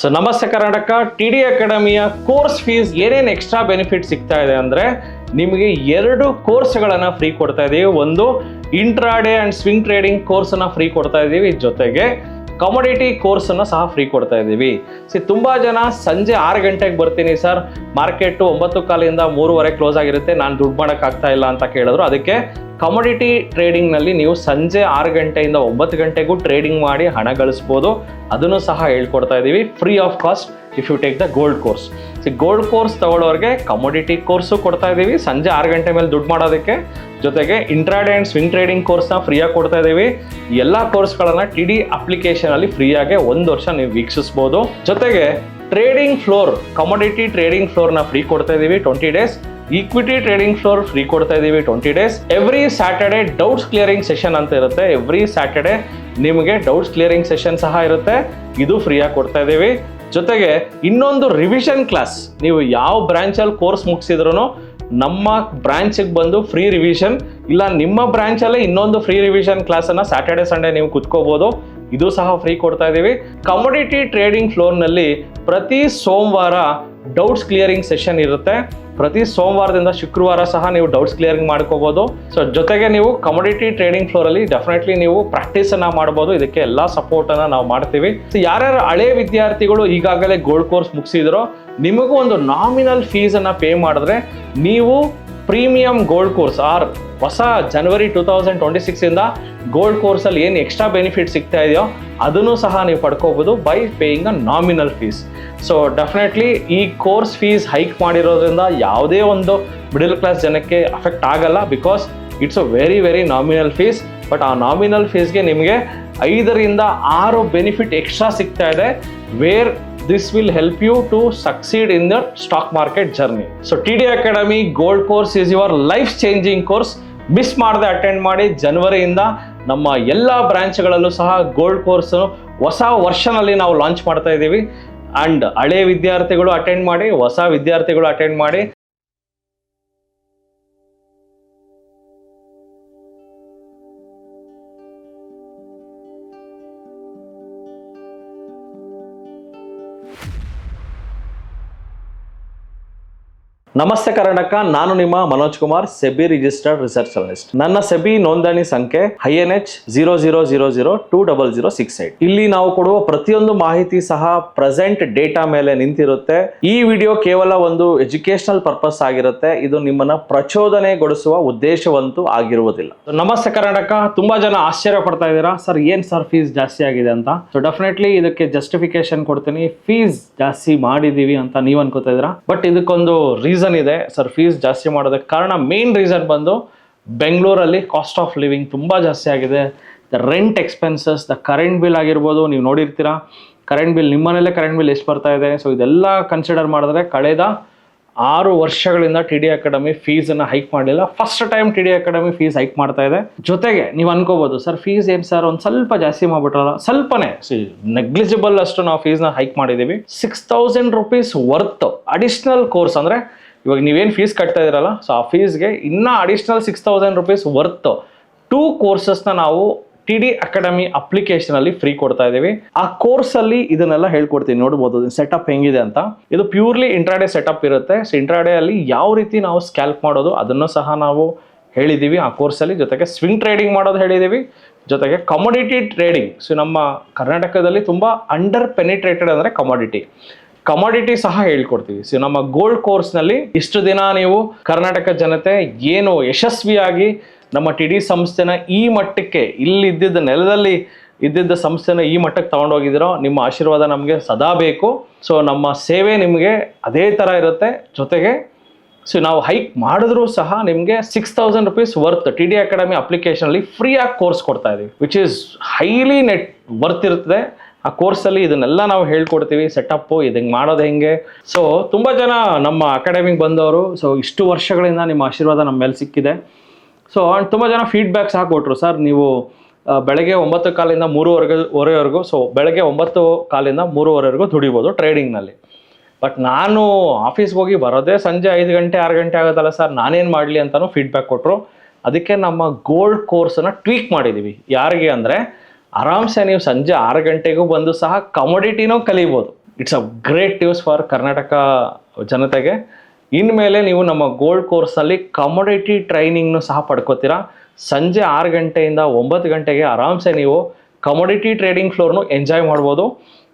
So ನಮಸ್ತೆ Karnataka. T D ಅಕಾಡೆಮಿಯ course fees ಏನೇನು ಎಕ್ಸ್ಟ್ರಾ ಬೆನಿಫಿಟ್ ಸಿಗ್ತಾ ಇದೆ ಅಂದರೆ ನಿಮಗೆ 2 ಕೋರ್ಸ್ಗಳನ್ನು ಫ್ರೀ ಕೊಡ್ತಾ ಇದ್ದೀವಿ. ಒಂದು ಇಂಟ್ರಾಡೇ ಆ್ಯಂಡ್ ಸ್ವಿಂಗ್ ಟ್ರೇಡಿಂಗ್ ಕೋರ್ಸನ್ನು ಫ್ರೀ ಕೊಡ್ತಾ ಇದ್ದೀವಿ, ಜೊತೆಗೆ ಕಮೋಡಿಟಿ ಕೋರ್ಸನ್ನು ಸಹ ಫ್ರೀ ಕೊಡ್ತಾ ಇದ್ದೀವಿ. ತುಂಬ ಜನ ಸಂಜೆ 6 ಗಂಟೆಗೆ ಬರ್ತೀನಿ ಸರ್, ಮಾರ್ಕೆಟು 9:15 3:30 ಕ್ಲೋಸ್ ಆಗಿರುತ್ತೆ, ನಾನು ದುಡ್ಡು ಮಾಡೋಕ್ಕಾಗ್ತಾ ಇಲ್ಲ ಅಂತ ಕೇಳಿದ್ರು. ಅದಕ್ಕೆ ಕಮೋಡಿಟಿ ಟ್ರೇಡಿಂಗ್ನಲ್ಲಿ ನೀವು ಸಂಜೆ 6 ಗಂಟೆಯಿಂದ 9 ಗಂಟೆಗೂ ಟ್ರೇಡಿಂಗ್ ಮಾಡಿ ಹಣ ಗಳಿಸ್ಬೋದು. ಅದನ್ನು ಸಹ ಹೇಳ್ಕೊಡ್ತಾ ಇದ್ದೀವಿ free of cost if you take the gold course. Gold course ತಗೊಳ್ಳೋರಿಗೆ ಕಮೋಡಿಟಿ ಕೋರ್ಸು ಕೊಡ್ತಾ ಇದ್ದೀವಿ ಸಂಜೆ 6 ಗಂಟೆ ಮೇಲೆ ದುಡ್ಡು ಮಾಡೋದಕ್ಕೆ, ಜೊತೆಗೆ ಇಂಟ್ರಾಡೇ ಆ್ಯಂಡ್ ಸ್ವಿಂಗ್ ಟ್ರೇಡಿಂಗ್ ಕೋರ್ಸ್ನ ಫ್ರೀಯಾಗಿ ಕೊಡ್ತಾ ಇದ್ದೀವಿ. ಎಲ್ಲ ಕೋರ್ಸ್ಗಳನ್ನು ಟಿ ಡಿ ಅಪ್ಲಿಕೇಶನಲ್ಲಿ ಫ್ರೀಯಾಗಿ 1 ವರ್ಷ ನೀವು ವೀಕ್ಷಿಸ್ಬೋದು. ಜೊತೆಗೆ ಟ್ರೇಡಿಂಗ್ ಫ್ಲೋರ್, ಕಮೋಡಿಟಿ ಟ್ರೇಡಿಂಗ್ ಫ್ಲೋರ್ನ ಫ್ರೀ ಕೊಡ್ತಾ ಇದ್ದೀವಿ 20 days. Equity trading floor free ಕೊಡ್ತಾ ಇದ್ದೀವಿ 20 days. Every Saturday doubts clearing session ಅಂತ ಇರುತ್ತೆ. ಎವ್ರಿ ಸ್ಯಾಟರ್ಡೆ ನಿಮಗೆ ಡೌಟ್ಸ್ ಕ್ಲಿಯರಿಂಗ್ ಸೆಷನ್ ಸಹ ಇರುತ್ತೆ, ಇದು ಫ್ರೀಯಾಗಿ ಕೊಡ್ತಾ ಇದ್ದೀವಿ. ಜೊತೆಗೆ ಇನ್ನೊಂದು ರಿವಿಷನ್ ಕ್ಲಾಸ್, ನೀವು ಯಾವ ಬ್ರಾಂಚಲ್ಲಿ ಕೋರ್ಸ್ ಮುಗಿಸಿದ್ರು ನಮ್ಮ ಬ್ರಾಂಚಿಗೆ ಬಂದು ಫ್ರೀ ರಿವಿಷನ್, ಇಲ್ಲ ನಿಮ್ಮ ಬ್ರಾಂಚಲ್ಲೇ ಇನ್ನೊಂದು ಫ್ರೀ ರಿವಿಷನ್ ಕ್ಲಾಸನ್ನು ಸ್ಯಾಟರ್ಡೆ ಸಂಡೇ ನೀವು ಕುತ್ಕೋಬೋದು, ಇದು ಸಹ ಫ್ರೀ ಕೊಡ್ತಾ ಇದ್ದೀವಿ. ಕಮೋಡಿಟಿ ಟ್ರೇಡಿಂಗ್ ಫ್ಲೋರ್ನಲ್ಲಿ ಪ್ರತಿ ಸೋಮವಾರ ಡೌಟ್ಸ್ ಕ್ಲಿಯರಿಂಗ್ ಸೆಷನ್ ಇರುತ್ತೆ. ಪ್ರತಿ ಸೋಮವಾರದಿಂದ ಶುಕ್ರವಾರ ಸಹ ನೀವು ಡೌಟ್ಸ್ ಕ್ಲಿಯರಿಂಗ್ ಮಾಡ್ಕೋಬೋದು. ಸೊ ಜೊತೆಗೆ ನೀವು ಕಮೋಡಿಟಿ ಟ್ರೇಡಿಂಗ್ ಫ್ಲೋರಲ್ಲಿ ಡೆಫಿನೆಟ್ಲಿ ನೀವು ಪ್ರಾಕ್ಟೀಸನ್ನು ಮಾಡ್ಬೋದು. ಇದಕ್ಕೆ ಎಲ್ಲ ಸಪೋರ್ಟನ್ನು ನಾವು ಮಾಡ್ತೀವಿ. ಸೊ ಯಾರ್ಯಾರು ಹಳೆ ವಿದ್ಯಾರ್ಥಿಗಳು ಈಗಾಗಲೇ ಗೋಲ್ಡ್ ಕೋರ್ಸ್ ಮುಗಿಸಿದ್ರೋ ನಿಮಗೂ ಒಂದು ನಾಮಿನಲ್ ಫೀಸನ್ನು ಪೇ ಮಾಡಿದ್ರೆ ನೀವು ಪ್ರೀಮಿಯಂ ಗೋಲ್ಡ್ ಕೋರ್ಸ್ ಆರ್ ಹೊಸ ಜನವರಿ 2026ಇಂದ ಗೋಲ್ಡ್ ಕೋರ್ಸಲ್ಲಿ ಏನು ಎಕ್ಸ್ಟ್ರಾ ಬೆನಿಫಿಟ್ ಸಿಗ್ತಾ ಇದೆಯೋ ಅದನ್ನು ಸಹ ನೀವು ಪಡ್ಕೋಬೋದು by paying a nominal fees. So definitely ಈ ಕೋರ್ಸ್ ಫೀಸ್ ಹೈಕ್ ಮಾಡಿರೋದ್ರಿಂದ ಯಾವುದೇ ಒಂದು ಮಿಡಲ್ ಕ್ಲಾಸ್ ಜನಕ್ಕೆ ಅಫೆಕ್ಟ್ ಆಗಲ್ಲ, because it's a very very nominal fees. But ಆ ನಾಮಿನಲ್ ಫೀಸ್ಗೆ ನಿಮಗೆ 5 ರಿಂದ 6 ಬೆನಿಫಿಟ್ ಎಕ್ಸ್ಟ್ರಾ ಸಿಗ್ತಾ ಇದೆ, wear this will help you to succeed in the stock market journey. So TD Academy Gold Course is your life changing course. Miss ಮಾಡದೆ attend ಮಾಡಿ. ಜನವರಿಯಿಂದ ನಮ್ಮ ಎಲ್ಲ ಬ್ರಾಂಚ್ಗಳಲ್ಲೂ ಸಹ ಗೋಲ್ಡ್ ಕೋರ್ಸ್ ಹೊಸ ವರ್ಷನಲ್ಲಿ ನಾವು ಲಾಂಚ್ ಮಾಡ್ತಾ ಇದ್ದೀವಿ. ಆ್ಯಂಡ್ ಹಳೆ ವಿದ್ಯಾರ್ಥಿಗಳು ಅಟೆಂಡ್ ಮಾಡಿ, ಹೊಸ ವಿದ್ಯಾರ್ಥಿಗಳು ಅಟೆಂಡ್ ಮಾಡಿ. ನಮಸ್ತೆ ಕರ್ನಾಟಕ, ನಾನು ನಿಮ್ಮ Manoj Kumar, SEBI registered research analyst. ನನ್ನ ಸೆಬಿ ನೋಂದಣಿ ಸಂಖ್ಯೆ INH 00002068. ಇಲ್ಲಿ ನಾವು ಕೊಡುವ ಪ್ರತಿಯೊಂದು ಮಾಹಿತಿ ಸಹ ಪ್ರೆಸೆಂಟ್ ಡೇಟಾ ಮೇಲೆ ನಿಂತಿರುತ್ತೆ. ಈ ವಿಡಿಯೋ ಕೇವಲ ಒಂದು ಎಜುಕೇಶನಲ್ ಪರ್ಪಸ್ ಆಗಿರುತ್ತೆ, ಇದು ನಿಮ್ಮನ್ನ ಪ್ರಚೋದನೆಗೊಳಿಸುವ ಉದ್ದೇಶವಂತೂ ಆಗಿರುವುದಿಲ್ಲ. ನಮಸ್ತೆ ಕರ್ನಾಟಕ, ತುಂಬಾ ಜನ ಆಶ್ಚರ್ಯ ಪಡ್ತಾ ಇದ್ದೀರಾ, ಸರ್ ಏನ್ ಸರ್ ಫೀಸ್ ಜಾಸ್ತಿ ಆಗಿದೆ ಅಂತ. ಸೊ ಡೆಫಿನೆಟ್ಲಿ ಇದಕ್ಕೆ ಜಸ್ಟಿಫಿಕೇಶನ್ ಕೊಡ್ತೀನಿ. ಫೀಸ್ ಜಾಸ್ತಿ ಮಾಡಿದೀವಿ ಅಂತ ನೀವು ಅನ್ಕೋತಾ ಇದ್ದೀರಾ, ಬಟ್ ಇದಕ್ಕೊಂದು ರೀಸನ್ ಇದೆ ಸರ್ ಫೀಸ್ ಜಾಸ್ತಿ ಮಾಡೋದಕ್ಕೆ ಕಾರಣ. ಮೇನ್ ರೀಸನ್ ಬಂದು ಬೆಂಗಳೂರಲ್ಲಿ ಕಾಸ್ಟ್ ಆಫ್ ಲಿವಿಂಗ್ ತುಂಬ ಜಾಸ್ತಿ ಆಗಿದೆ. The rent expenses, the current bill ಆಗಿರ್ಬೋದು, ನೀವು ನೋಡಿರ್ತೀರಾ ಕರೆಂಟ್ ಬಿಲ್, ನಿಮ್ಮನೇಲೆ ಕರೆಂಟ್ ಬಿಲ್ ಎಷ್ಟು ಬರ್ತಾ ಇದೆ. ಸೊ ಇದೆಲ್ಲ ಕನ್ಸಿಡರ್ ಮಾಡಿದ್ರೆ ಕಳೆದ 6 ವರ್ಷಗಳಿಂದ ಟಿ ಡಿ ಅಕಾಡೆಮಿ ಫೀಸನ್ನು ಹೈಕ್ ಮಾಡಲಿಲ್ಲ. First time T D academy fees hike ಮಾಡ್ತಾ ಇದೆ. ಜೊತೆಗೆ ನೀವು ಅನ್ಕೋಬೋದು ಸರ್ ಫೀಸ್ ಏನು ಸರ್ ಒಂದು ಸ್ವಲ್ಪ ಜಾಸ್ತಿ ಮಾಡ್ಬಿಟ್ರಲ್ಲ. ಸ್ವಲ್ಪನೇ, ನೆಗ್ಲಿಜಿಬಲ್ ಅಷ್ಟು ನಾವು ಫೀಸ್ನ ಹೈಕ್ ಮಾಡಿದ್ದೀವಿ. 6000 ರೂಪೀಸ್ ವರ್ತ್ ಅಡಿಷ್ನಲ್ ಕೋರ್ಸ್, ಅಂದರೆ ಇವಾಗ ನೀವೇನು ಫೀಸ್ ಕಟ್ತಾ ಇದ್ದೀರಲ್ಲ, ಸೊ ಆ ಫೀಸ್ಗೆ ಇನ್ನೂ ಅಡಿಷ್ನಲ್ 6000 ರೂಪೀಸ್ ವರ್ತ್ 2 ಕೋರ್ಸಸ್ನ ನಾವು ಟಿ ಡಿ ಅಕಾಡೆಮಿ ಅಪ್ಲಿಕೇಶನಲ್ಲಿ ಫ್ರೀ ಕೊಡ್ತಾ ಇದ್ದೀವಿ. ಆ ಕೋರ್ಸಲ್ಲಿ ಇದನ್ನೆಲ್ಲ ಹೇಳ್ಕೊಡ್ತೀನಿ, ನೋಡ್ಬೋದು ಸೆಟಪ್ ಹೆಂಗಿದೆ ಅಂತ. ಇದು ಪ್ಯೂರ್ಲಿ ಇಂಟ್ರಾಡೇ ಸೆಟಪ್ ಇರುತ್ತೆ. ಸೊ ಇಂಟ್ರಾಡೇ ಅಲ್ಲಿ ಯಾವ ರೀತಿ ನಾವು ಸ್ಕ್ಯಾಲ್ಪ್ ಮಾಡೋದು ಅದನ್ನು ಸಹ ನಾವು ಹೇಳಿದ್ದೀವಿ ಆ ಕೋರ್ಸಲ್ಲಿ. ಜೊತೆಗೆ ಸ್ವಿಂಗ್ ಟ್ರೇಡಿಂಗ್ ಮಾಡೋದು ಹೇಳಿದ್ದೀವಿ, ಜೊತೆಗೆ ಕಮೋಡಿಟಿ ಟ್ರೇಡಿಂಗ್. ಸೊ ನಮ್ಮ ಕರ್ನಾಟಕದಲ್ಲಿ ತುಂಬ ಅಂಡರ್ ಪೆನಿಟ್ರೇಟೆಡ್ ಅಂದರೆ ಕಮೋಡಿಟಿ ಸಹ ಹೇಳ್ಕೊಡ್ತೀವಿ. ಸೊ ನಮ್ಮ ಗೋಲ್ಡ್ ಕೋರ್ಸ್ನಲ್ಲಿ ಇಷ್ಟು ದಿನ ನೀವು ಕರ್ನಾಟಕ ಜನತೆ ಏನು ಯಶಸ್ವಿಯಾಗಿ ನಮ್ಮ ಟಿ ಡಿ ಸಂಸ್ಥೆನ ಈ ಮಟ್ಟಕ್ಕೆ, ಇಲ್ಲಿದ್ದ ನೆಲದಲ್ಲಿ ಇದ್ದಿದ್ದ ಸಂಸ್ಥೆನ ಈ ಮಟ್ಟಕ್ಕೆ ತಗೊಂಡೋಗಿದ್ದೀರೋ, ನಿಮ್ಮ ಆಶೀರ್ವಾದ ನಮಗೆ ಸದಾ ಬೇಕು. ಸೊ ನಮ್ಮ ಸೇವೆ ನಿಮಗೆ ಅದೇ ಥರ ಇರುತ್ತೆ. ಜೊತೆಗೆ ಸೊ ನಾವು ಹೈಕ್ ಮಾಡಿದ್ರೂ ಸಹ ನಿಮಗೆ 6000 rupees worth T D academy ಅಪ್ಲಿಕೇಶನಲ್ಲಿ ಫ್ರೀಯಾಗಿ ಕೋರ್ಸ್ ಕೊಡ್ತಾ ಇದ್ದೀವಿ, ವಿಚ್ ಈಸ್ ಹೈಲಿ ವರ್ತ್ ಇರ್ತದೆ. ಆ ಕೋರ್ಸಲ್ಲಿ ಇದನ್ನೆಲ್ಲ ನಾವು ಹೇಳ್ಕೊಡ್ತೀವಿ, ಸೆಟಪ್ಪು ಇದು ಹೆಂಗೆ ಮಾಡೋದು ಹೆಂಗೆ. ಸೊ ತುಂಬ ಜನ ನಮ್ಮ ಅಕಾಡೆಮಿಗೆ ಬಂದವರು, ಸೊ ಇಷ್ಟು ವರ್ಷಗಳಿಂದ ನಿಮ್ಮ ಆಶೀರ್ವಾದ ನಮ್ಮ ಮೇಲೆ ಸಿಕ್ಕಿದೆ. ಸೊ ತುಂಬ ಜನ ಫೀಡ್ಬ್ಯಾಕ್ ಸಹ ಕೊಟ್ಟರು, ಸರ್ ನೀವು ಬೆಳಗ್ಗೆ 9:15 3:30ವರೆಗೂ, ಸೊ ಬೆಳಗ್ಗೆ 9:15 3:30ವರೆಗೂ ದುಡಿಬೋದು ಟ್ರೇಡಿಂಗ್ನಲ್ಲಿ. ಬಟ್ ನಾನು ಆಫೀಸ್ಗೆ ಹೋಗಿ ಬರೋದೇ ಸಂಜೆ 5 ಗಂಟೆ 6 ಗಂಟೆ ಆಗೋದಲ್ಲ ಸರ್, ನಾನೇನು ಮಾಡಲಿ ಅಂತಲೂ ಫೀಡ್ಬ್ಯಾಕ್ ಕೊಟ್ಟರು. ಅದಕ್ಕೆ ನಮ್ಮ ಗೋಲ್ಡ್ ಕೋರ್ಸನ್ನು ಟ್ವೀಕ್ ಮಾಡಿದ್ದೀವಿ. ಯಾರಿಗೆ ಅಂದರೆ ಆರಾಮ್ಸೆ ನೀವು ಸಂಜೆ 6 ಗಂಟೆಗೂ ಬಂದು ಸಹ ಕಮೋಡಿಟಿನೂ ಕಲಿಬೋದು. It's a great news for Karnataka ಜನತೆಗೆ. ಇನ್ಮೇಲೆ ನೀವು ನಮ್ಮ ಗೋಲ್ಡ್ ಕೋರ್ಸಲ್ಲಿ ಕಮೋಡಿಟಿ ಟ್ರೈನಿಂಗ್ನು ಸಹ ಪಡ್ಕೋತೀರಾ. ಸಂಜೆ 6 ಗಂಟೆಯಿಂದ 9 ಗಂಟೆಗೆ ಆರಾಮ್ಸೆ ನೀವು ಕಮೋಡಿಟಿ ಟ್ರೇಡಿಂಗ್ ಫ್ಲೋರ್ನು ಎಂಜಾಯ್ ಮಾಡ್ಬೋದು.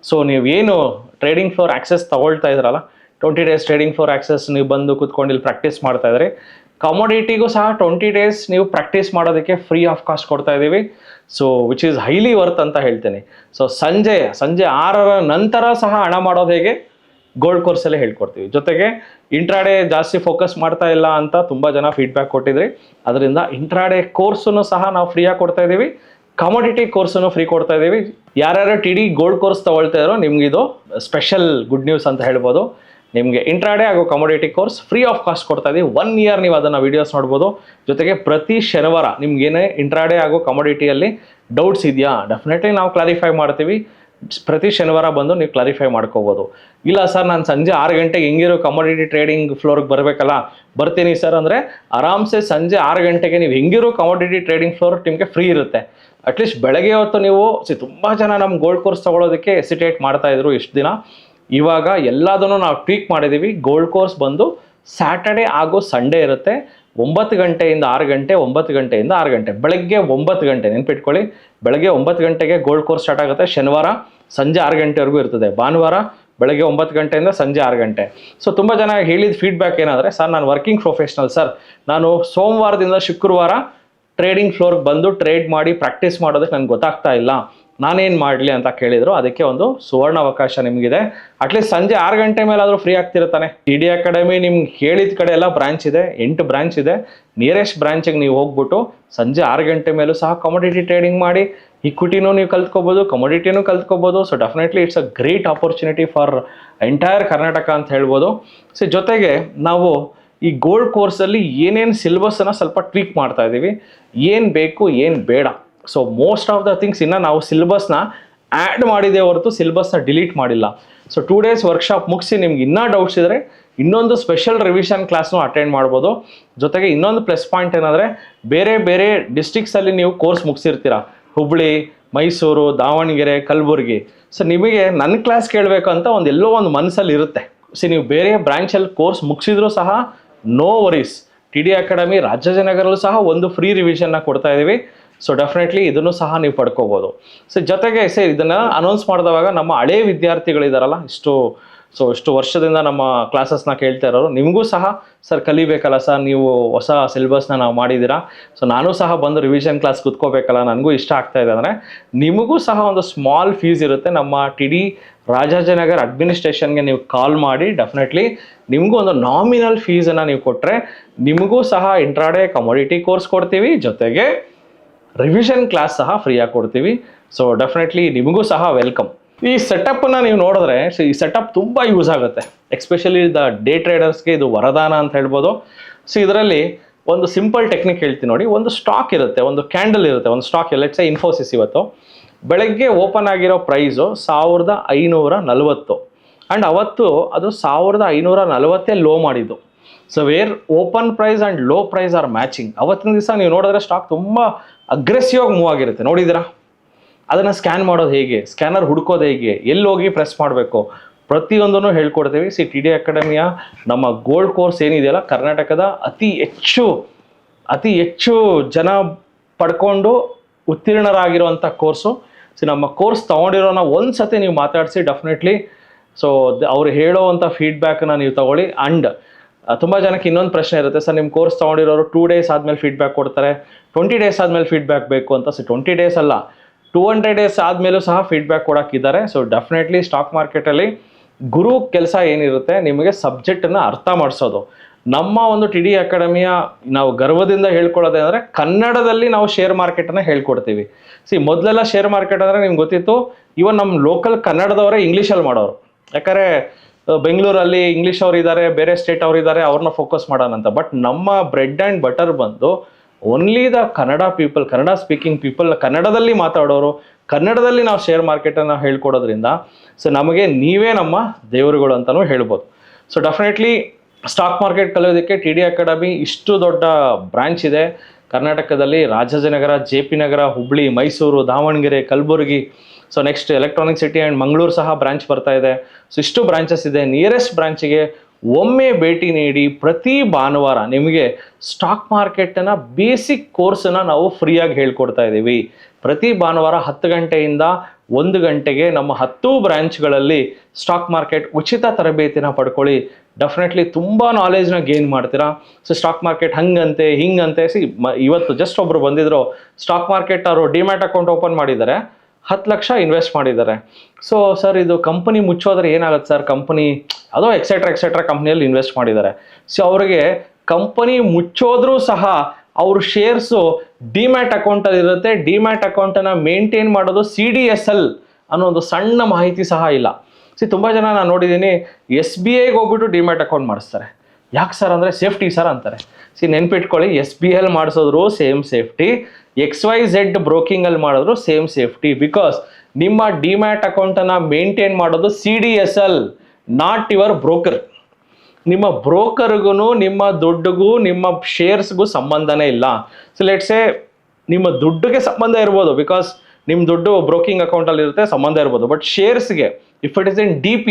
ಸೊ ನೀವೇನು ಟ್ರೇಡಿಂಗ್ ಫ್ಲೋರ್ ಆಕ್ಸೆಸ್ ತೊಗೊಳ್ತಾ ಇದ್ರಲ್ಲ, 20 ಡೇಸ್ ಟ್ರೇಡಿಂಗ್ ಫ್ಲೋರ್ ಆಕ್ಸೆಸ್ ನೀವು ಬಂದು ಕೂತ್ಕೊಂಡು ಇಲ್ಲಿ ಪ್ರಾಕ್ಟೀಸ್ ಮಾಡ್ತಾ ಇದ್ರಿ, ಕಮೋಡಿಟಿಗೂ ಸಹ 20 ಡೇಸ್ ನೀವು ಪ್ರಾಕ್ಟೀಸ್ ಮಾಡೋದಕ್ಕೆ ಫ್ರೀ ಆಫ್ ಕಾಸ್ಟ್ ಕೊಡ್ತಾ ಇದ್ದೀವಿ. So which is highly worth ಅಂತ ಹೇಳ್ತೀನಿ. ಸೊ ಸಂಜೆ 6ರ ನಂತರ ಸಹ ಹಣ ಮಾಡೋದು ಹೇಗೆ ಗೋಲ್ಡ್ ಕೋರ್ಸಲ್ಲೇ ಹೇಳ್ಕೊಡ್ತೀವಿ. ಜೊತೆಗೆ ಇಂಟ್ರಾಡೇ ಜಾಸ್ತಿ ಫೋಕಸ್ ಮಾಡ್ತಾ ಇಲ್ಲ ಅಂತ ತುಂಬ ಜನ ಫೀಡ್ಬ್ಯಾಕ್ ಕೊಟ್ಟಿದ್ರಿ. ಅದರಿಂದ ಇಂಟ್ರಾಡೇ ಕೋರ್ಸನ್ನು ಸಹ ನಾವು ಫ್ರೀಯಾಗಿ ಕೊಡ್ತಾ ಇದ್ದೀವಿ, ಕಮೋಡಿಟಿ ಕೋರ್ಸನ್ನು ಫ್ರೀ ಕೊಡ್ತಾ ಇದ್ದೀವಿ. ಯಾರ್ಯಾರು TD ಗೋಲ್ಡ್ ಕೋರ್ಸ್ ತಗೊಳ್ತಾ ಇರೋ ನಿಮ್ಗಿದು ಸ್ಪೆಷಲ್ ಗುಡ್ ನ್ಯೂಸ್ ಅಂತ ಹೇಳ್ಬೋದು. ನಿಮಗೆ ಇಂಟ್ರಾಡೇ ಹಾಗೂ commodity course free of cost ಕೊಡ್ತಾ ಇದ್ದೀವಿ. 1 ಇಯರ್ ನೀವು ಅದನ್ನು ವೀಡಿಯೋಸ್ ನೋಡ್ಬೋದು. ಜೊತೆಗೆ ಪ್ರತಿ ಶನಿವಾರ ನಿಮ್ಗೇನೇ ಇಂಟ್ರಾಡೇ ಹಾಗೂ ಕಮೋಡಿಟಿಯಲ್ಲಿ ಡೌಟ್ಸ್ ಇದೆಯಾ, ಡೆಫಿನೆಟ್ಲಿ ನಾವು ಕ್ಲಾರಿಫೈ ಮಾಡ್ತೀವಿ. ಪ್ರತಿ ಶನಿವಾರ ಬಂದು ನೀವು ಕ್ಲಾರಿಫೈ ಮಾಡ್ಕೋಬೋದು. ಇಲ್ಲ ಸರ್, ನಾನು ಸಂಜೆ 6 ಗಂಟೆಗೆ ಹೆಂಗಿರೋ ಕಮೋಡಿಟಿ ಟ್ರೇಡಿಂಗ್ ಫ್ಲೋರ್ಗೆ ಬರಬೇಕಲ್ಲ, ಬರ್ತೀನಿ ಸರ್ ಅಂದರೆ ಆರಾಮ್ಸೆ ಸಂಜೆ 6 ಗಂಟೆಗೆ ನೀವು ಹೆಂಗಿರೋ ಕಮೋಡಿಟಿ ಟ್ರೇಡಿಂಗ್ ಫ್ಲೋರ್ ನಿಮಗೆ ಫ್ರೀ ಇರುತ್ತೆ. ಅಟ್ಲೀಸ್ಟ್ ಬೆಳಗ್ಗೆ ಹೊತ್ತು ನೀವು ತುಂಬ ಜನ ನಮ್ಮ ಗೋಲ್ಡ್ ಕೋರ್ಸ್ ತೊಗೊಳೋದಕ್ಕೆ ಎಸಿಟೇಟ್ ಮಾಡ್ತಾಯಿದ್ರು ಇಷ್ಟು ದಿನ. ಇವಾಗ ಎಲ್ಲದನ್ನು ನಾವು ಟ್ವೀಕ್ ಮಾಡಿದ್ದೀವಿ. ಗೋಲ್ಡ್ ಕೋರ್ಸ್ ಬಂದು ಸ್ಯಾಟರ್ಡೆ ಹಾಗೂ ಸಂಡೇ ಇರುತ್ತೆ. 9 ಗಂಟೆಯಿಂದ 6 ಗಂಟೆ, 9 ಗಂಟೆಯಿಂದ 6 ಗಂಟೆ, ಬೆಳಗ್ಗೆ 9 ಗಂಟೆ ನೆನ್ಪಿಟ್ಕೊಳ್ಳಿ. ಬೆಳಗ್ಗೆ 9 ಗಂಟೆಗೆ ಗೋಲ್ಡ್ ಕೋರ್ಸ್ ಸ್ಟಾರ್ಟ್ ಆಗುತ್ತೆ. ಶನಿವಾರ ಸಂಜೆ 6 ಗಂಟೆವರೆಗೂ ಇರ್ತದೆ. ಭಾನುವಾರ ಬೆಳಗ್ಗೆ 9 ಗಂಟೆಯಿಂದ ಸಂಜೆ 6 ಗಂಟೆ. ಸೊ ತುಂಬ ಜನ ಹೇಳಿದ ಫೀಡ್ಬ್ಯಾಕ್ ಏನಂದರೆ, ಸರ್ ನಾನು ವರ್ಕಿಂಗ್ ಪ್ರೊಫೆಷ್ನಲ್ ಸರ್, ನಾನು ಸೋಮವಾರದಿಂದ ಶುಕ್ರವಾರ ಟ್ರೇಡಿಂಗ್ ಫ್ಲೋರ್ಗೆ ಬಂದು ಟ್ರೇಡ್ ಮಾಡಿ ಪ್ರಾಕ್ಟೀಸ್ ಮಾಡೋದಕ್ಕೆ ನನಗೆ ಗೊತ್ತಾಗ್ತಾ ಇಲ್ಲ, ನಾನೇನು ಮಾಡಲಿ ಅಂತ ಕೇಳಿದರು. ಅದಕ್ಕೆ ಒಂದು ಸುವರ್ಣ ಅವಕಾಶ ನಿಮಗಿದೆ. ಅಟ್ಲೀಸ್ಟ್ ಸಂಜೆ 6 ಗಂಟೆ ಮೇಲಾದರೂ ಫ್ರೀ ಆಗ್ತಿರ್ತಾನೆ. TD ಅಕಾಡೆಮಿ ನಿಮ್ಗೆ ಹೇಳಿದ ಕಡೆ ಎಲ್ಲ ಬ್ರಾಂಚ್ ಇದೆ, 8 ಬ್ರಾಂಚ್ ಇದೆ. ನಿಯರೆಸ್ಟ್ ಬ್ರಾಂಚಿಗೆ ನೀವು ಹೋಗ್ಬಿಟ್ಟು ಸಂಜೆ 6 ಗಂಟೆ ಮೇಲೂ ಸಹ ಕಮೋಡಿಟಿ ಟ್ರೇಡಿಂಗ್ ಮಾಡಿ ಇಕ್ವಿಟಿನೂ ನೀವು ಕಲ್ತ್ಕೋಬೋದು, ಕಮೋಡಿಟಿನೂ ಕಲ್ತ್ಕೋಬೋದು. So definitely it's a great opportunity for entire Karnataka ಅಂತ ಹೇಳ್ಬೋದು. ಸೊ ಜೊತೆಗೆ ನಾವು ಈ ಗೋಲ್ಡ್ ಕೋರ್ಸಲ್ಲಿ ಏನೇನು ಸಿಲೆಬಸ್ಸನ್ನು ಸ್ವಲ್ಪ ಟ್ವೀಕ್ ಮಾಡ್ತಾ ಇದ್ದೀವಿ, ಏನು ಬೇಕು ಏನು ಬೇಡ. So most of the things ಇನ್ನು ನಾವು ಸಿಲೆಬಸ್ನ ಆ್ಯಡ್ ಮಾಡಿದೆ ಹೊರತು ಸಿಲೆಬಸ್ನ ಡಿಲೀಟ್ ಮಾಡಿಲ್ಲ. ಸೊ 2 ಡೇಸ್ ವರ್ಕ್ಶಾಪ್ ಮುಗಿಸಿ ನಿಮ್ಗೆ ಇನ್ನೂ ಡೌಟ್ಸ್ ಇದ್ದರೆ ಇನ್ನೊಂದು ಸ್ಪೆಷಲ್ ರಿವಿಷನ್ ಕ್ಲಾಸ್ನು ಅಟೆಂಡ್ ಮಾಡ್ಬೋದು. ಜೊತೆಗೆ ಇನ್ನೊಂದು ಪ್ಲಸ್ ಪಾಯಿಂಟ್ ಏನಂದರೆ, ಬೇರೆ ಬೇರೆ ಡಿಸ್ಟ್ರಿಕ್ಸಲ್ಲಿ ನೀವು ಕೋರ್ಸ್ ಮುಗಿಸಿರ್ತೀರ, ಹುಬ್ಬಳ್ಳಿ, ಮೈಸೂರು, ದಾವಣಗೆರೆ, ಕಲಬುರಗಿ. ಸೊ ನಿಮಗೆ ನನ್ನ ಕ್ಲಾಸ್ ಕೇಳಬೇಕು ಅಂತ ಎಲ್ಲೋ ಒಂದು ಮನಸ್ಸಲ್ಲಿ ಇರುತ್ತೆ. ಸೊ ನೀವು ಬೇರೆ ಬ್ರಾಂಚಲ್ಲಿ ಕೋರ್ಸ್ ಮುಗಿಸಿದ್ರೂ ಸಹ ನೋ ವರೀಸ್, TD ಅಕಾಡೆಮಿ ರಾಜಾಜಿನಗರಲ್ಲೂ ಸಹ ಒಂದು ಫ್ರೀ ರಿವಿಷನ್ನ ಕೊಡ್ತಾ ಇದ್ದೀವಿ. ಸೊ ಡೆಫಿನೆಟ್ಲಿ ಇದನ್ನು ಸಹ ನೀವು ಪಡ್ಕೋಬೋದು. ಸೊ ಜೊತೆಗೆ ಇದನ್ನು ಅನೌನ್ಸ್ ಮಾಡಿದವಾಗ ನಮ್ಮ ಹಳೇ ವಿದ್ಯಾರ್ಥಿಗಳಿದಾರಲ್ಲ, ಇಷ್ಟು ವರ್ಷದಿಂದ ನಮ್ಮ ಕ್ಲಾಸಸ್ನ ಕೇಳ್ತಾ ಇರೋರು, ನಿಮಗೂ ಸಹ ಸರ್ ಕಲಿಬೇಕಲ್ಲ ಸರ್, ನೀವು ಹೊಸ ಸಿಲೆಬಸ್ನ ನಾವು ಮಾಡಿದ್ದೀರಾ, ಸೊ ನಾನು ಸಹ ಬಂದು ರಿವಿಷನ್ ಕ್ಲಾಸ್ ಕೂತ್ಕೋಬೇಕಲ್ಲ, ನನಗೂ ಇಷ್ಟ ಆಗ್ತಾ ಇದೆ ಅಂದರೆ ನಿಮಗೂ ಸಹ ಒಂದು ಸ್ಮಾಲ್ ಫೀಸ್ ಇರುತ್ತೆ. ನಮ್ಮ TD ರಾಜಾಜಿನಗರ್ ಅಡ್ಮಿನಿಸ್ಟ್ರೇಷನ್ಗೆ ನೀವು ಕಾಲ್ ಮಾಡಿ ಡೆಫಿನೆಟ್ಲಿ ನಿಮಗೂ ಒಂದು ನಾಮಿನಲ್ ಫೀಸನ್ನು ನೀವು ಕೊಟ್ಟರೆ ನಿಮಗೂ ಸಹ ಇಂಟ್ರಾಡೇ ಕಮೋಡಿಟಿ ಕೋರ್ಸ್ ಕೊಡ್ತೀವಿ, ಜೊತೆಗೆ ರಿವಿಷನ್ ಕ್ಲಾಸ್ ಸಹ ಫ್ರೀಯಾಗಿ ಕೊಡ್ತೀವಿ. ಸೊ ಡೆಫಿನೆಟ್ಲಿ ನಿಮಗೂ ಸಹ ವೆಲ್ಕಮ್. ಈ ಸೆಟಪ್ಪನ್ನು ನೀವು ನೋಡಿದ್ರೆ, ಸೊ ಈ ಸೆಟಪ್ ತುಂಬ ಯೂಸ್ ಆಗುತ್ತೆ, ಎಕ್ಸ್ಪೆಷಲಿ ಡೇ ಟ್ರೇಡರ್ಸ್ಗೆ ಇದು ವರದಾನ ಅಂತ ಹೇಳ್ಬೋದು. ಸೊ ಇದರಲ್ಲಿ ಒಂದು ಸಿಂಪಲ್ ಟೆಕ್ನಿಕ್ ಹೇಳ್ತೀನಿ ನೋಡಿ. ಒಂದು ಸ್ಟಾಕ್ ಇರುತ್ತೆ, ಒಂದು ಕ್ಯಾಂಡಲ್ ಇರುತ್ತೆ, ಒಂದು ಸ್ಟಾಕ್ ಲೆಟ್ಸ್ ಇನ್ಫೋಸಿಸ್ ಇವತ್ತು ಬೆಳಗ್ಗೆ ಓಪನ್ ಆಗಿರೋ ಪ್ರೈಸು 1540 ಆ್ಯಂಡ್ ಅವತ್ತು ಅದು 1540 ಲೋ ಮಾಡಿದ್ದು. So where open price and low price are matching. ಅವತ್ತಿನ ದಿವಸ ನೀವು ನೋಡಿದ್ರೆ ಸ್ಟಾಕ್ ತುಂಬ ಅಗ್ರೆಸಿವ್ ಆಗಿ ಮೂವ್ ಆಗಿರುತ್ತೆ, ನೋಡಿದ್ದೀರಾ? ಅದನ್ನು ಸ್ಕ್ಯಾನ್ ಮಾಡೋದು ಹೇಗೆ, ಸ್ಕ್ಯಾನರ್ ಹುಡ್ಕೋದು ಹೇಗೆ, ಎಲ್ಲಿ ಹೋಗಿ ಪ್ರೆಸ್ ಮಾಡಬೇಕು, ಪ್ರತಿಯೊಂದನ್ನು ಹೇಳ್ಕೊಡ್ತೀವಿ. TD ಅಕಾಡೆಮಿಯ ನಮ್ಮ ಗೋಲ್ಡ್ ಕೋರ್ಸ್ ಏನಿದೆಯಲ್ಲ, ಕರ್ನಾಟಕದ ಅತಿ ಹೆಚ್ಚು ಜನ ಪಡ್ಕೊಂಡು ಉತ್ತೀರ್ಣರಾಗಿರುವಂಥ ಕೋರ್ಸು. ಸೊ ನಮ್ಮ ಕೋರ್ಸ್ ತೊಗೊಂಡಿರೋನ ಒಂದು ಸತಿ ನೀವು ಮಾತಾಡಿಸಿ ಡೆಫಿನೆಟ್ಲಿ ಸೊ ಅವ್ರು ಹೇಳೋವಂಥ ಫೀಡ್ಬ್ಯಾಕನ್ನು ನೀವು ತೊಗೊಳ್ಳಿ. ಆ್ಯಂಡ್ ತುಂಬ ಜನಕ್ಕೆ ಇನ್ನೊಂದು ಪ್ರಶ್ನೆ ಇರುತ್ತೆ, ಸರ್ ನಿಮ್ಮ ಕೋರ್ಸ್ ತೊಗೊಂಡಿರೋರು 2 ಡೇಸ್ ಆದಮೇಲೆ ಫೀಡ್ಬ್ಯಾಕ್ ಕೊಡ್ತಾರೆ, 20 ಡೇಸ್ ಆದಮೇಲೆ ಫೀಡ್ಬ್ಯಾಕ್ ಬೇಕು ಅಂತ. ಸೊ 20 ಡೇಸ್ ಅಲ್ಲ, 200 ಡೇಸ್ ಆದಮೇಲೂ ಸಹ ಫೀಡ್ಬ್ಯಾಕ್ ಕೊಡೋಕ್ಕಿದ್ದಾರೆ. ಸೊ ಡೆಫಿನೆಟ್ಲಿ ಸ್ಟಾಕ್ ಮಾರ್ಕೆಟಲ್ಲಿ ಗುರು ಕೆಲಸ ಏನಿರುತ್ತೆ, ನಿಮಗೆ ಸಬ್ಜೆಕ್ಟನ್ನು ಅರ್ಥ ಮಾಡಿಸೋದು. ನಮ್ಮ ಒಂದು TD ಅಕಾಡೆಮಿಯ ನಾವು ಗರ್ವದಿಂದ ಹೇಳ್ಕೊಳ್ಳೋದೇ ಅಂದರೆ ಕನ್ನಡದಲ್ಲಿ ನಾವು ಶೇರ್ ಮಾರ್ಕೆಟನ್ನು ಹೇಳ್ಕೊಡ್ತೀವಿ. ಮೊದಲೆಲ್ಲ ಶೇರ್ ಮಾರ್ಕೆಟ್ ಅಂದರೆ ನಿಮ್ಗೆ ಗೊತ್ತಿತ್ತು, ಇವನ್ ನಮ್ಮ ಲೋಕಲ್ ಕನ್ನಡದವರೇ ಇಂಗ್ಲೀಷಲ್ಲಿ ಮಾಡೋರು. ಯಾಕಂದರೆ ಬೆಂಗಳೂರಲ್ಲಿ ಇಂಗ್ಲೀಷ್ ಅವ್ರು ಇದ್ದಾರೆ, ಬೇರೆ ಸ್ಟೇಟ್ ಅವ್ರು ಇದ್ದಾರೆ, ಅವ್ರನ್ನ ಫೋಕಸ್ ಮಾಡೋಣ ಅಂತ. ಬಟ್ ನಮ್ಮ ಬ್ರೆಡ್ ಆ್ಯಂಡ್ ಬಟರ್ ಬಂದು only the Kannada people, Kannada speaking people, ಕನ್ನಡದಲ್ಲಿ ಮಾತಾಡೋರು, ಕನ್ನಡದಲ್ಲಿ ನಾವು ಶೇರ್ ಮಾರ್ಕೆಟನ್ನು ಹೇಳ್ಕೊಡೋದ್ರಿಂದ ಸೊ ನಮಗೆ ನೀವೇ ನಮ್ಮ ದೇವರುಗಳು ಅಂತಲೂ ಹೇಳ್ಬೋದು. ಸೊ ಡೆಫಿನೆಟ್ಲಿ ಸ್ಟಾಕ್ ಮಾರ್ಕೆಟ್ ಕಲಿಯೋದಕ್ಕೆ TD ಅಕಾಡೆಮಿ ಇಷ್ಟು ದೊಡ್ಡ ಬ್ರಾಂಚ್ ಇದೆ ಕರ್ನಾಟಕದಲ್ಲಿ. Rajajinagar, JP Nagar, Hubballi, Mysuru, Davanagere, Kalaburagi. So next electronic city and Mangaluru ಸಹ ಬ್ರಾಂಚ್ ಬರ್ತಾ ಇದೆ. ಸೊ ಇಷ್ಟು ಬ್ರಾಂಚಸ್ ಇದೆ. ನಿಯರೆಸ್ಟ್ ಬ್ರಾಂಚಿಗೆ ಒಮ್ಮೆ ಭೇಟಿ ನೀಡಿ. ಪ್ರತಿ ಭಾನುವಾರ ನಿಮಗೆ ಸ್ಟಾಕ್ ಮಾರ್ಕೆಟ್ನ ಬೇಸಿಕ್ ಕೋರ್ಸನ್ನು ನಾವು ಫ್ರೀಯಾಗಿ ಹೇಳ್ಕೊಡ್ತಾ ಇದ್ದೀವಿ. ಪ್ರತಿ ಭಾನುವಾರ 10 ಗಂಟೆಯಿಂದ 1 ಗಂಟೆಗೆ ನಮ್ಮ 10 ಬ್ರಾಂಚ್ಗಳಲ್ಲಿ ಸ್ಟಾಕ್ ಮಾರ್ಕೆಟ್ ಉಚಿತ ತರಬೇತಿನ ಪಡ್ಕೊಳ್ಳಿ. ಡೆಫಿನೆಟ್ಲಿ ತುಂಬ ನಾಲೆಜ್ನ ಗೇನ್ ಮಾಡ್ತೀರಾ. ಸೊ ಸ್ಟಾಕ್ ಮಾರ್ಕೆಟ್ ಹಂಗಂತೆ ಹಿಂಗಂತೆ ಇವತ್ತು ಜಸ್ಟ್ ಒಬ್ರು ಬಂದಿದ್ರು, ಸ್ಟಾಕ್ ಮಾರ್ಕೆಟ್ ಅವರು ಡಿಮ್ಯಾಟ್ ಅಕೌಂಟ್ ಓಪನ್ ಮಾಡಿದ್ದಾರೆ, 10 ಲಕ್ಷ ಇನ್ವೆಸ್ಟ್ ಮಾಡಿದ್ದಾರೆ. ಸೊ ಸರ್ ಇದು ಕಂಪನಿ ಮುಚ್ಚೋದ್ರೆ ಏನಾಗುತ್ತೆ ಸರ್, ಕಂಪನಿ ಅದೋ ಎಕ್ಸೆಟ್ರಾ ಕಂಪ್ನಿಯಲ್ಲಿ ಇನ್ವೆಸ್ಟ್ ಮಾಡಿದ್ದಾರೆ. ಸೊ ಅವರಿಗೆ ಕಂಪನಿ ಮುಚ್ಚೋದ್ರೂ ಸಹ ಅವ್ರ ಶೇರ್ಸು ಡಿಮ್ಯಾಟ್ ಅಕೌಂಟಲ್ಲಿ ಇರುತ್ತೆ. ಡಿಮ್ಯಾಟ್ ಅಕೌಂಟನ್ನು ಮೇಂಟೈನ್ ಮಾಡೋದು CDSL ಅನ್ನೋ ಒಂದು ಸಣ್ಣ ಮಾಹಿತಿ ಸಹ ಇಲ್ಲ. ತುಂಬ ಜನ ನಾನು ನೋಡಿದ್ದೀನಿ SBIಗೆ ಹೋಗ್ಬಿಟ್ಟು ಡಿಮ್ಯಾಟ್ ಅಕೌಂಟ್ ಮಾಡಿಸ್ತಾರೆ. ಯಾಕೆ ಸರ್ ಅಂದರೆ ಸೇಫ್ಟಿ ಸರ್ ಅಂತಾರೆ. ನೆನ್ಪಿಟ್ಕೊಳ್ಳಿ, SBI ಮಾಡಿಸೋದ್ರು ಸೇಮ್ ಸೇಫ್ಟಿ, XYZ ಬ್ರೋಕಿಂಗಲ್ಲಿ ಮಾಡಿದ್ರು ಸೇಮ್ ಸೇಫ್ಟಿ. ಬಿಕಾಸ್ ನಿಮ್ಮ ಡಿಮ್ಯಾಟ್ ಅಕೌಂಟನ್ನು ಮೇಂಟೈನ್ ಮಾಡೋದು CDSL, ನಾಟ್ ಯುವರ್ ಬ್ರೋಕರ್. ನಿಮ್ಮ ಬ್ರೋಕರ್ಗೂ ನಿಮ್ಮ ದುಡ್ಡಿಗೂ ನಿಮ್ಮ ಶೇರ್ಸ್ಗೂ ಸಂಬಂಧನೇ ಇಲ್ಲ. ಸೊ ಲೆಟ್ಸೇ ನಿಮ್ಮ ದುಡ್ಡಿಗೆ ಸಂಬಂಧ ಇರ್ಬೋದು, ಬಿಕಾಸ್ ನಿಮ್ಮ ದುಡ್ಡು ಬ್ರೋಕಿಂಗ್ ಅಕೌಂಟಲ್ಲಿ ಇರುತ್ತೆ, ಸಂಬಂಧ ಇರ್ಬೋದು. ಬಟ್ ಶೇರ್ಸ್ಗೆ if it is in DP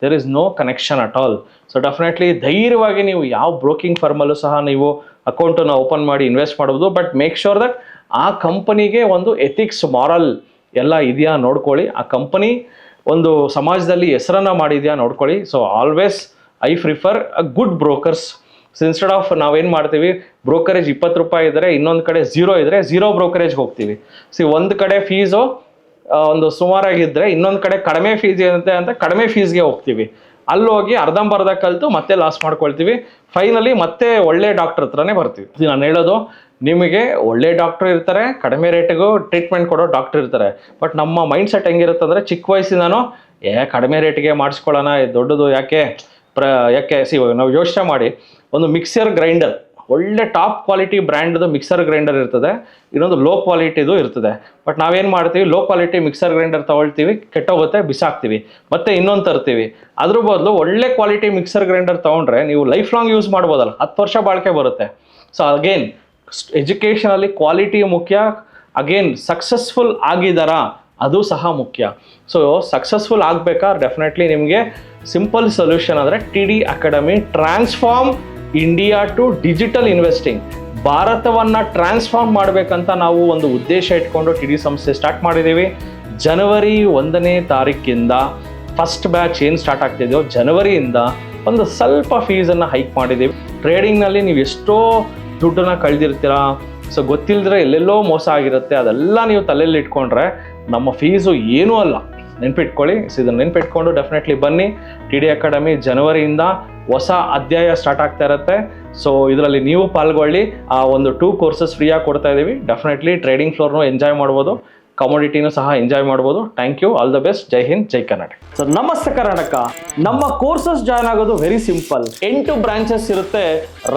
there is no connection at all. So definitely ಧೈರ್ಯವಾಗಿ ನೀವು ಯಾವ ಬ್ರೋಕಿಂಗ್ ಫರ್ಮಲ್ಲೂ ಸಹ ನೀವು ಅಕೌಂಟನ್ನು ಓಪನ್ ಮಾಡಿ ಇನ್ವೆಸ್ಟ್ ಮಾಡ್ಬೋದು. ಬಟ್ ಮೇಕ್ ಶೋರ್ ದಟ್ ಆ ಕಂಪನಿಗೆ ಒಂದು ಎಥಿಕ್ಸ್, ಮಾರಲ್ ಎಲ್ಲ ಇದೆಯಾ ನೋಡ್ಕೊಳ್ಳಿ. ಆ ಕಂಪನಿ ಒಂದು ಸಮಾಜದಲ್ಲಿ ಹೆಸರನ್ನು ಮಾಡಿದೆಯಾ ನೋಡ್ಕೊಳ್ಳಿ. So always I prefer a good brokers. So instead of ನಾವೇನು ಮಾಡ್ತೀವಿ, ಬ್ರೋಕರೇಜ್ 20 ರೂಪಾಯಿ ಇದ್ದರೆ ಇನ್ನೊಂದು ಕಡೆ 0 ಇದ್ದರೆ 0 ಬ್ರೋಕರೇಜ್ಗೆ ಹೋಗ್ತೀವಿ. ಒಂದು ಕಡೆ ಫೀಸು ಒಂದು ಸುಮಾರಾಗಿದ್ದರೆ ಇನ್ನೊಂದು ಕಡೆ ಕಡಿಮೆ ಫೀಸ್ ಏನಂತೆ ಅಂತ ಕಡಿಮೆ ಫೀಸ್ಗೆ ಹೋಗ್ತೀವಿ. ಅಲ್ಲಿ ಹೋಗಿ ಅರ್ಧಂಬರ್ಧ ಕಲಿತು ಮತ್ತೆ ಲಾಸ್ ಮಾಡ್ಕೊಳ್ತೀವಿ. ಫೈನಲಿ ಮತ್ತೆ ಒಳ್ಳೆ ಡಾಕ್ಟರ್ ಹತ್ರನೇ ಬರ್ತೀವಿ. ನಾನು ಹೇಳೋದು, ನಿಮಗೆ ಒಳ್ಳೆ ಡಾಕ್ಟರ್ ಇರ್ತಾರೆ, ಕಡಿಮೆ ರೇಟಿಗೂ ಟ್ರೀಟ್ಮೆಂಟ್ ಕೊಡೋ ಡಾಕ್ಟರ್ ಇರ್ತಾರೆ. ಬಟ್ ನಮ್ಮ ಮೈಂಡ್ ಸೆಟ್ ಹೆಂಗಿರುತ್ತೆ ಅಂದರೆ, ಚಿಕ್ಕ ವಯಸ್ಸಿಂದನೂ ಕಡಿಮೆ ರೇಟಿಗೆ ಮಾಡಿಸ್ಕೊಳ್ಳೋಣ, ದೊಡ್ಡದು ಯಾಕೆ ನಾವು ಯೋಚನೆ ಮಾಡಿ, ಒಂದು ಮಿಕ್ಸರ್ ಗ್ರೈಂಡರ್, ಒಳ್ಳೆ ಟಾಪ್ ಕ್ವಾಲಿಟಿ ಬ್ರ್ಯಾಂಡ್ದು ಮಿಕ್ಸರ್ ಗ್ರೈಂಡರ್ ಇರ್ತದೆ, ಇನ್ನೊಂದು ಲೋ ಕ್ವಾಲಿಟಿದು ಇರ್ತದೆ. ಬಟ್ ನಾವೇನು ಮಾಡ್ತೀವಿ, ಲೋ ಕ್ವಾಲಿಟಿ ಮಿಕ್ಸರ್ ಗ್ರೈಂಡರ್ ತೊಗೊಳ್ತೀವಿ, ಕೆಟ್ಟೋಗುತ್ತೆ, ಬಿಸಾಕ್ತೀವಿ, ಮತ್ತೆ ಇನ್ನೊಂದು ತರ್ತೀವಿ. ಅದ್ರ ಬದಲು ಒಳ್ಳೆ ಕ್ವಾಲಿಟಿ ಮಿಕ್ಸರ್ ಗ್ರೈಂಡರ್ ತೊಗೊಂಡ್ರೆ ನೀವು ಲೈಫ್ ಲಾಂಗ್ ಯೂಸ್ ಮಾಡ್ಬೋದಲ್ಲ, 10 ವರ್ಷ ಬಾಳಿಕೆ ಬರುತ್ತೆ. ಸೊ ಅಗೇನ್ ಎಜುಕೇಷನಲ್ಲಿ ಕ್ವಾಲಿಟಿ ಮುಖ್ಯ. ಅಗೇನ್ ಸಕ್ಸಸ್ಫುಲ್ ಆಗಿದ್ದಾರಾ ಅದು ಸಹ ಮುಖ್ಯ. ಸೊ ಸಕ್ಸಸ್ಫುಲ್ ಆಗಬೇಕಾದ್ರೆ ಡೆಫಿನೆಟ್ಲಿ ನಿಮಗೆ ಸಿಂಪಲ್ ಸೊಲ್ಯೂಷನ್ ಅಂದರೆ TD academy, transform India to digital investing. ಭಾರತವನ್ನು ಟ್ರಾನ್ಸ್ಫಾರ್ಮ್ ಮಾಡಬೇಕಂತ ನಾವು ಒಂದು ಉದ್ದೇಶ ಇಟ್ಕೊಂಡು TD ಸಂಸ್ಥೆ ಸ್ಟಾರ್ಟ್ ಮಾಡಿದ್ದೀವಿ. ಜನವರಿ 1ನೇ ತಾರೀಕಿಂದ ಫಸ್ಟ್ ಬ್ಯಾಚ್ ಏನು ಸ್ಟಾರ್ಟ್ ಆಗ್ತಿದೆಯೋ ಜನವರಿಯಿಂದ ಒಂದು ಸ್ವಲ್ಪ ಫೀಸನ್ನು ಹೈಕ್ ಮಾಡಿದ್ದೀವಿ. ಟ್ರೇಡಿಂಗ್ನಲ್ಲಿ ನೀವು ಎಷ್ಟೋ ದುಡ್ಡನ್ನು ಕಳೆದಿರ್ತೀರಾ. ಸೊ ಗೊತ್ತಿಲ್ಲದ್ರೆ ಎಲ್ಲೆಲ್ಲೋ ಮೋಸ ಆಗಿರುತ್ತೆ. ಅದೆಲ್ಲ ನೀವು ತಲೆಯಲ್ಲಿ ಇಟ್ಕೊಂಡ್ರೆ ನಮ್ಮ ಫೀಸು ಏನೂ ಅಲ್ಲ, ನೆನ್ಪಿಟ್ಕೊಳ್ಳಿ. ಸೊ ಇದನ್ನು ನೆನ್ಪಿಟ್ಕೊಂಡು ಡೆಫಿನೆಟ್ಲಿ ಬನ್ನಿ. TD ಅಕಾಡೆಮಿ ಜನವರಿಯಿಂದ ಹೊಸ ಅಧ್ಯಾಯ ಸ್ಟಾರ್ಟ್ ಆಗ್ತಾ ಇರುತ್ತೆ. ಸೊ ಇದರಲ್ಲಿ ನೀವು ಪಾಲ್ಗೊಳ್ಳಿ. ಆ ಒಂದು 2 ಕೋರ್ಸಸ್ ಫ್ರೀಯಾಗಿ ಕೊಡ್ತಾ ಇದ್ದೀವಿ. ಡೆಫಿನೆಟ್ಲಿ ಟ್ರೇಡಿಂಗ್ ಫ್ಲೋರ್ನು ಎಂಜಾಯ್ ಮಾಡ್ಬೋದು, ಕಮೋಡಿಟಿನೂ ಸಹ ಎಂಜಾಯ್ ಮಾಡ್ಬೋದು. Thank you, all the best. ಜೈ ಹಿಂದ್, ಜೈ ಕರ್ನಾಟಕ. ಸೊ ನಮಸ್ತೆ ಕರ್ನಾಟಕ. ನಮ್ಮ ಕೋರ್ಸಸ್ ಜಾಯ್ನ್ ಆಗೋದು ವೆರಿ ಸಿಂಪಲ್. 8 ಬ್ರಾಂಚಸ್ ಇರುತ್ತೆ.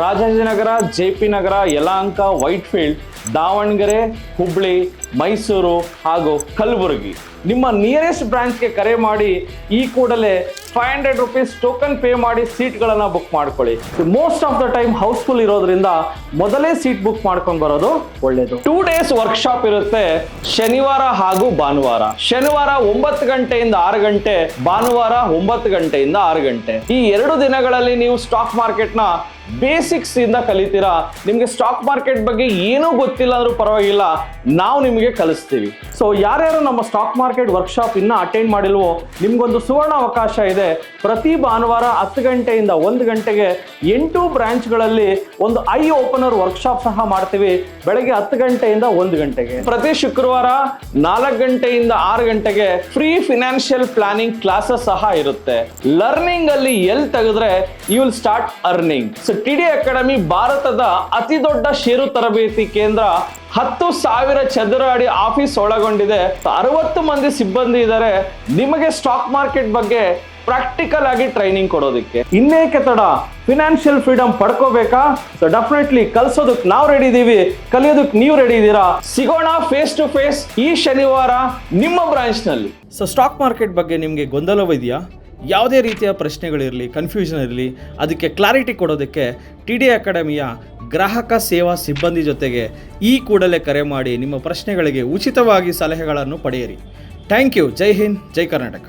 ರಾಜಾಜಿನಗರ, JP ನಗರ, ಯಲಹಂಕ, ವೈಟ್ಫೀಲ್ಡ್, ದಾವಣಗೆರೆ, ಹುಬ್ಳಿ, ಮೈಸೂರು ಹಾಗೂ ಕಲಬುರಗಿ. ನಿಮ್ಮ ನಿಯರೆಸ್ಟ್ ಬ್ರಾಂಚ್ಗೆ ಕರೆ ಮಾಡಿ ಈ ಕೂಡಲೇ 500 ರೂಪೀಸ್ ಟೋಕನ್ ಪೇ ಮಾಡಿ ಸೀಟ್ಗಳನ್ನು ಬುಕ್ ಮಾಡ್ಕೊಳ್ಳಿ. Most of the time house full ಇರೋದ್ರಿಂದ ಮೊದಲೇ ಸೀಟ್ ಬುಕ್ ಮಾಡ್ಕೊಂಡು ಬರೋದು ಒಳ್ಳೇದು. 2 ಡೇಸ್ ವರ್ಕ್ಶಾಪ್ ಇರುತ್ತೆ, ಶನಿವಾರ ಹಾಗೂ ಭಾನುವಾರ. ಶನಿವಾರ 9 ಗಂಟೆಯಿಂದ 6 ಗಂಟೆ, ಭಾನುವಾರ 9 ಗಂಟೆಯಿಂದ 6 ಗಂಟೆ. ಈ 2 ದಿನಗಳಲ್ಲಿ ನೀವು ಸ್ಟಾಕ್ ಮಾರ್ಕೆಟ್ನ ಬೇಸಿಕ್ಸ್ ಇಂದ ಕಲಿತೀರಾ. ನಿಮಗೆ ಸ್ಟಾಕ್ ಮಾರ್ಕೆಟ್ ಬಗ್ಗೆ ಏನೂ ಗೊತ್ತಿಲ್ಲ ಅಂದ್ರೂ ಪರವಾಗಿಲ್ಲ, ನಾವು ನಿಮಗೆ ಕಲಿಸ್ತೀವಿ. ಸೊ ಯಾರ್ಯಾರು ನಮ್ಮ ಸ್ಟಾಕ್ ಮಾರ್ಕೆಟ್ ವರ್ಕ್ಶಾಪ್ ಇನ್ನೂ ಅಟೆಂಡ್ ಮಾಡಿಲ್ವೋ, ನಿಮ್ಗೊಂದು ಸುವರ್ಣ ಅವಕಾಶ ಇದೆ. ಪ್ರತಿ ಭಾನುವಾರ 10 ಗಂಟೆಯಿಂದ 1 ಗಂಟೆಗೆ 8 ಬ್ರಾಂಚ್ಗಳಲ್ಲಿ ಒಂದು ಐ ಓಪನರ್ ವರ್ಕ್ಶಾಪ್ ಸಹ ಮಾಡ್ತೀವಿ. ಬೆಳಗ್ಗೆ 10 ಗಂಟೆಯಿಂದ 1 ಗಂಟೆಗೆ. ಪ್ರತಿ ಶುಕ್ರವಾರ 4 ಗಂಟೆಯಿಂದ 6 ಗಂಟೆಗೆ ಫ್ರೀ ಫಿನಾನ್ಷಿಯಲ್ ಪ್ಲಾನಿಂಗ್ ಕ್ಲಾಸಸ್ ಸಹ ಇರುತ್ತೆ. ಲರ್ನಿಂಗ್ ಅಲ್ಲಿ ಎಲ್ಲಿ ತೆಗೆದ್ರೆ you will start earning. So TD academy ಭಾರತದ ಅತಿ ದೊಡ್ಡ ಷೇರು ತರಬೇತಿ ಕೇಂದ್ರ. 10,000 ಚದರ ಅಡಿ ಆಫೀಸ್ ಒಳಗೊಂಡಿದೆ. 60 ಮಂದಿ ಸಿಬ್ಬಂದಿ ಇದ್ದಾರೆ ನಿಮಗೆ ಸ್ಟಾಕ್ ಮಾರ್ಕೆಟ್ ಬಗ್ಗೆ ಪ್ರಾಕ್ಟಿಕಲ್ ಆಗಿ ಟ್ರೈನಿಂಗ್ ಕೊಡೋದಕ್ಕೆ. ಇನ್ನೇಕೆ ತಡ, ಫಿನಾನ್ಷಿಯಲ್ ಫ್ರೀಡಮ್ ಪಡ್ಕೋಬೇಕಾ? ಸೊ ಡೆಫಿನೆಟ್ಲಿ ಕಲಿಸೋದಕ್ಕೆ ನಾವು ರೆಡಿ ಇದ್ದೀವಿ, ಕಲಿಯೋದಕ್ಕೆ ನೀವು ರೆಡಿ ಇದ್ದೀರಾ? ಸಿಗೋಣ ಫೇಸ್ ಟು ಫೇಸ್ ಈ ಶನಿವಾರ ನಿಮ್ಮ ಬ್ರಾಂಚ್ನಲ್ಲಿ. ಸೊ ಸ್ಟಾಕ್ ಮಾರ್ಕೆಟ್ ಬಗ್ಗೆ ನಿಮಗೆ ಗೊಂದಲವಿದೆಯಾ? ಯಾವುದೇ ರೀತಿಯ ಪ್ರಶ್ನೆಗಳಿರಲಿ, ಕನ್ಫ್ಯೂಷನ್ ಇರಲಿ, ಅದಕ್ಕೆ ಕ್ಲಾರಿಟಿ ಕೊಡೋದಕ್ಕೆ TD ಅಕಾಡೆಮಿಯ ಗ್ರಾಹಕ ಸೇವಾ ಸಿಬ್ಬಂದಿ ಜೊತೆಗೆ ಈ ಕೂಡಲೇ ಕರೆ ಮಾಡಿ ನಿಮ್ಮ ಪ್ರಶ್ನೆಗಳಿಗೆ ಉಚಿತವಾಗಿ ಸಲಹೆಗಳನ್ನು ಪಡೆಯಿರಿ. Thank you. ಜೈ ಹಿಂದ್, ಜೈ ಕರ್ನಾಟಕ.